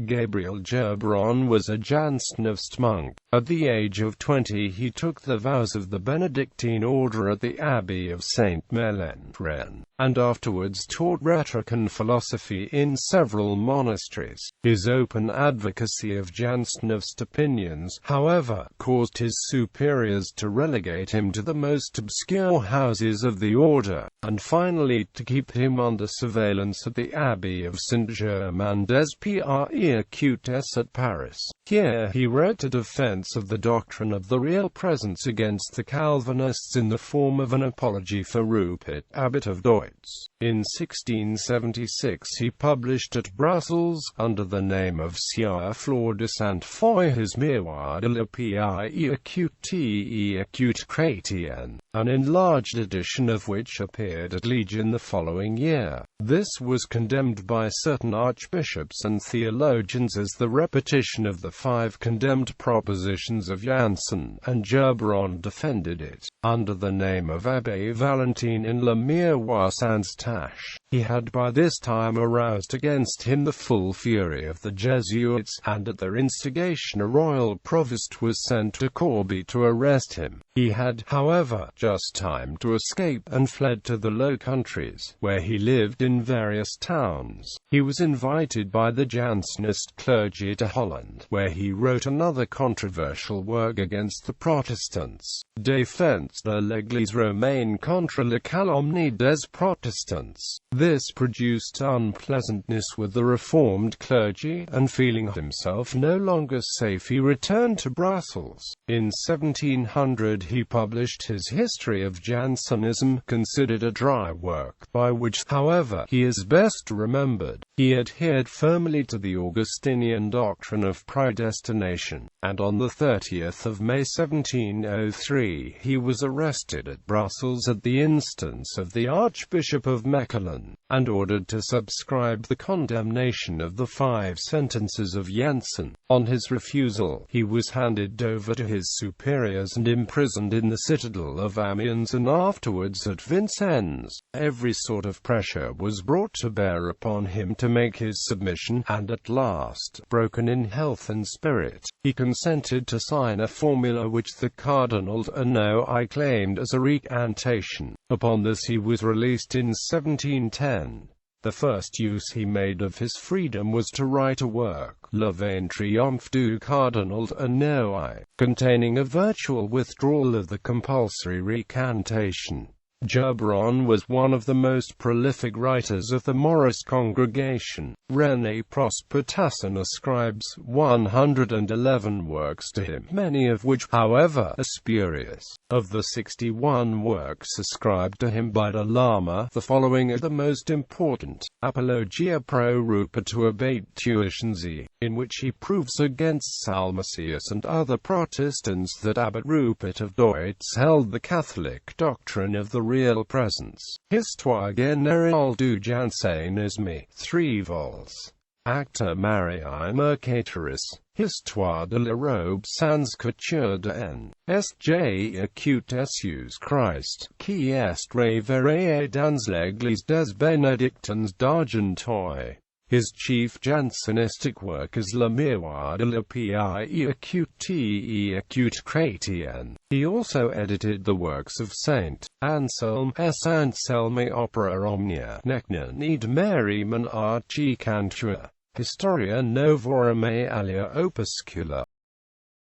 Gabriel Gerberon was a Jansenist monk. At the age of 20 he took the vows of the Benedictine order at the abbey of Sainte Melaine, Rennes, and afterwards taught rhetoric and philosophy in several monasteries. His open advocacy of Jansenist opinions, however, caused his superiors to relegate him to the most obscure houses of the order, and finally to keep him under surveillance at the abbey of Saint-Germain-des-Prés at Paris. Here he wrote a defense of the doctrine of the real presence against the Calvinists in the form of an apology for Rupert, abbot of Deutz. In 1676 he published at Brussels, under the name of Sieur Fleur de Sainte-Foy, his Miroir de la Paix chrétienne, an enlarged edition of which appeared at Legion the following year. This was condemned by certain archbishops and theologians as the repetition of the 5 condemned propositions of Jansen, and Gerberon defended it, under the name of Abbé Valentin in Le Miroir Saint-Tache. He had by this time aroused against him the full fury of the Jesuits, and at their instigation a royal provost was sent to Corbie to arrest him. He had, however, just time to escape, and fled to the Low Countries, where he lived in various towns. He was invited by the Jansenist clergy to Holland, where he wrote another controversial work against the Protestants, Défense de l'Église romaine contre la calomnie des Protestants. This produced unpleasantness with the Reformed clergy, and feeling himself no longer safe he returned to Brussels. In 1700 he published his History of Jansenism, considered a dry work, by which, however, he is best remembered. He adhered firmly to the Augustinian doctrine of predestination, and on the 30th of May 1703 he was arrested at Brussels at the instance of the Archbishop of Mechelen, and ordered to subscribe the condemnation of the 5 sentences of Jansen. On his refusal, he was handed over to his superiors and imprisoned in the citadel of Amiens and afterwards at Vincennes. Every sort of pressure was brought to bear upon him to make his submission, and at last, broken in health and spirit, he consented to sign a formula which the Cardinal d'Hannoy claimed as a recantation. Upon this he was released in 1710. The first use he made of his freedom was to write a work, Le Vain Triomphe du Cardinal d'Hannoy, containing a virtual withdrawal of the compulsory recantation. Gerberon was one of the most prolific writers of the Maurice congregation. René Prosper-Tassin ascribes 111 works to him, many of which, however, are spurious. Of the 61 works ascribed to him by the Lama, the following are the most important: Apologia pro Rupert to Abbate Tuitionzi, in which he proves against Salmasius and other Protestants that Abbot Rupert of Deutz held the Catholic doctrine of the real presence. Histoire générale du Jansénisme, 3 vols. Acta Mariae Mercatoris, Histoire de la robe sans couture de N. S.J. Acute Jesus Christ, qui est révéré dans l'Église des Benedictines d'Argenteuil. His chief Jansenistic work is Le Miroir de la Paix acute chrétienne. He also edited the works of Saint Anselm, Anselme opera omnia, Necna nid Merriman archi cantua, Historia Novorum alia opuscula.